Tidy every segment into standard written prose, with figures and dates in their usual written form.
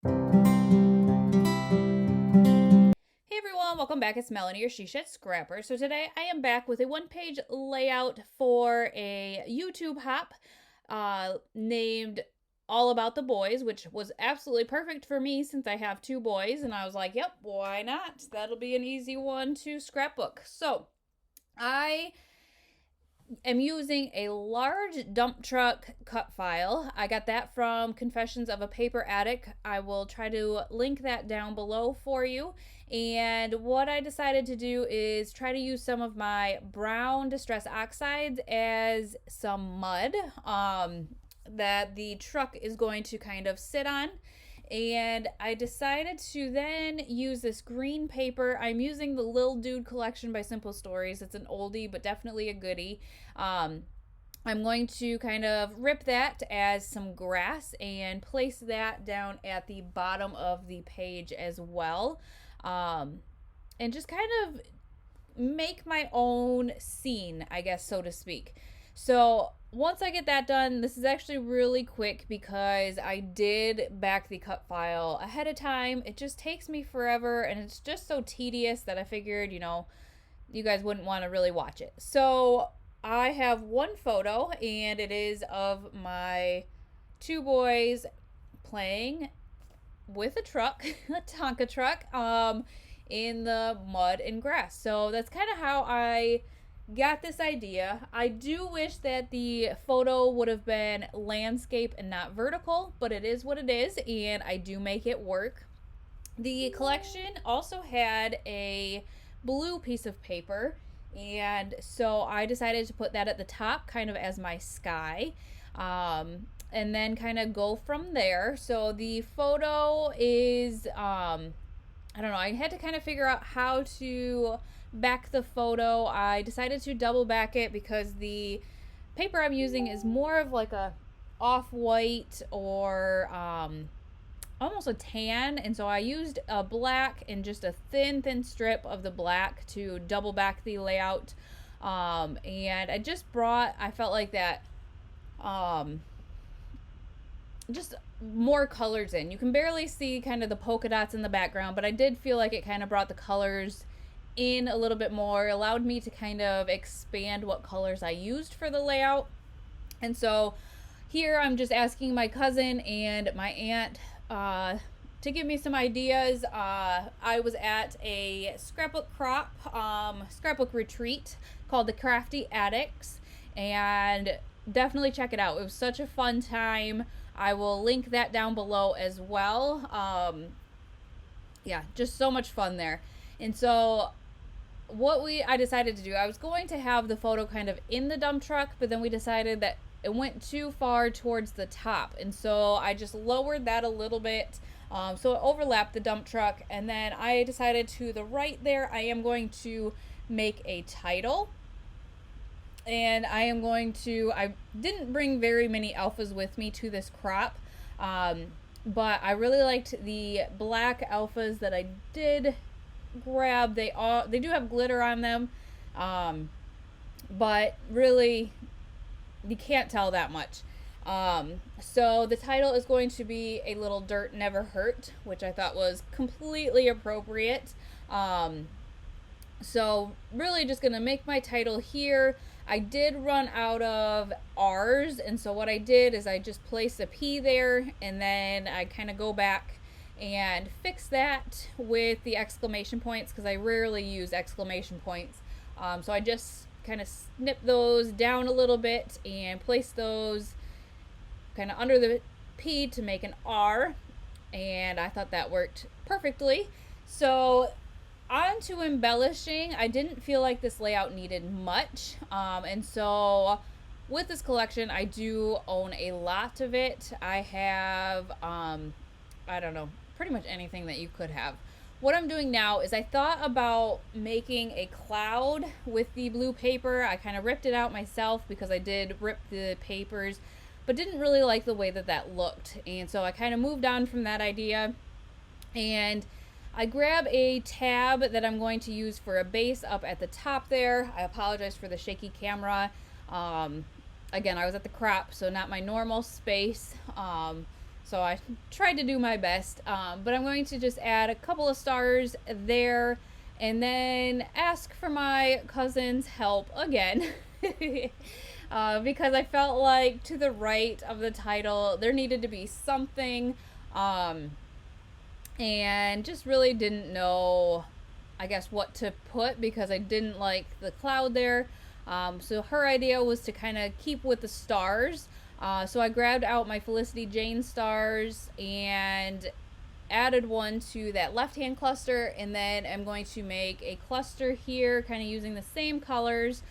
Hey everyone, welcome back. It's Melanie, your She Shed Scrapper. So today I am back with a one-page layout for a YouTube hop named All About the Boys, which was absolutely perfect for me since I have two boys. And I was like, yep, why not? That'll be an easy one to scrapbook. So I am using a large dump truck cut file. I got that from Confessions of a Paper Addict. I will try to link that down below for you. And what I decided to do is try to use some of my brown distress oxides as some mud that the truck is going to kind of sit on. And I decided to then use this green paper. I'm using the Lil Dude collection by Simple Stories. It's an oldie, but definitely a goodie. I'm going to kind of rip that as some grass and place that down at the bottom of the page as well. And just kind of make my own scene, I guess, so to speak. So once I get that done, this is actually really quick because I did back the cut file ahead of time. It just takes me forever and it's just so tedious that I figured, you guys wouldn't want to really watch it. So I have one photo and it is of my two boys playing with a truck, a Tonka truck, in the mud and grass. So that's kind of how I got this idea. I do wish that the photo would have been landscape and not vertical, but it is what it is, and I do make it work. The collection also had a blue piece of paper, and so I decided to put that at the top kind of as my sky. And then kind of go from there. So the photo is, I don't know, I had to kind of figure out how to back the photo. I decided to double back it because the paper I'm using is more of like a off-white or almost a tan, and so I used a black and just a thin strip of the black to double back the layout. And I felt like that just more colors in. You can barely see kind of the polka dots in the background, but I did feel like it kind of brought the colors in a little bit more, allowed me to kind of expand what colors I used for the layout. And so here I'm just asking my cousin and my aunt to give me some ideas. I was at a scrapbook retreat called the Crafty Addicts, and definitely check it out. It was such a fun time. I will link that down below as well. Yeah, just so much fun there. And so I decided to do, I was going to have the photo kind of in the dump truck, but then we decided that it went too far towards the top. And so I just lowered that a little bit. So it overlapped the dump truck. And then I decided to the right there, I am going to make a title. And I didn't bring very many alphas with me to this crop. But I really liked the black alphas that I did grab. They do have glitter on them, but really you can't tell that much. So the title is going to be A Little Dirt Never Hurt, which I thought was completely appropriate. So really just gonna make my title here. I did run out of R's, and so what I did is I just placed a P there, and then I kind of go back and fix that with the exclamation points because I rarely use exclamation points. So I just kind of snip those down a little bit and place those kind of under the P to make an R, and I thought that worked perfectly. So on to embellishing. I didn't feel like this layout needed much, and so with this collection I do own a lot of it. I have I don't know, pretty much anything that you could have. What I'm doing now is I thought about making a cloud with the blue paper. I kind of ripped it out myself because I did rip the papers, but didn't really like the way that looked, and so I kind of moved on from that idea. And I grab a tab that I'm going to use for a base up at the top there. I apologize for the shaky camera. Again, I was at the crop, so not my normal space. So I tried to do my best, but I'm going to just add a couple of stars there and then ask for my cousin's help again. Because I felt like to the right of the title there needed to be something, and just really didn't know, I guess, what to put because I didn't like the cloud there. So her idea was to kind of keep with the stars. So I grabbed out my Felicity Jane stars and added one to that left hand cluster, and then I'm going to make a cluster here kind of using the same colors.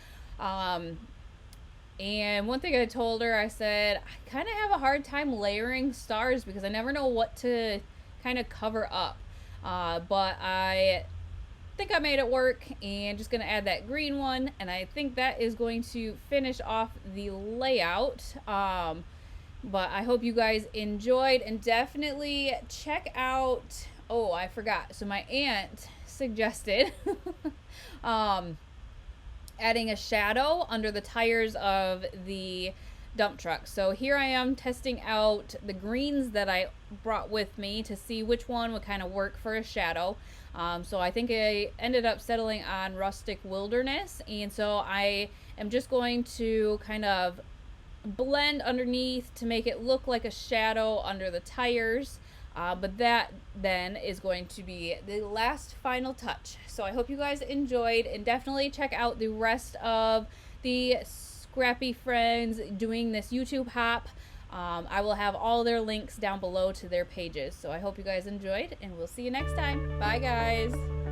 And one thing I told her, I said, I kind of have a hard time layering stars because I never know what to kind of cover up. But I think I made it work, and just gonna add that green one, and I think that is going to finish off the layout. But I hope you guys enjoyed, and definitely check out, oh, I forgot, so my aunt suggested adding a shadow under the tires of the dump truck. So here I am testing out the greens that I brought with me to see which one would kind of work for a shadow. So I think I ended up settling on Rustic Wilderness, and so I am just going to kind of blend underneath to make it look like a shadow under the tires. But that then is going to be the last final touch. So I hope you guys enjoyed, and definitely check out the rest of the Scrappy Friends doing this YouTube hop. I will have all their links down below to their pages. So I hope you guys enjoyed, and we'll see you next time. Bye, guys.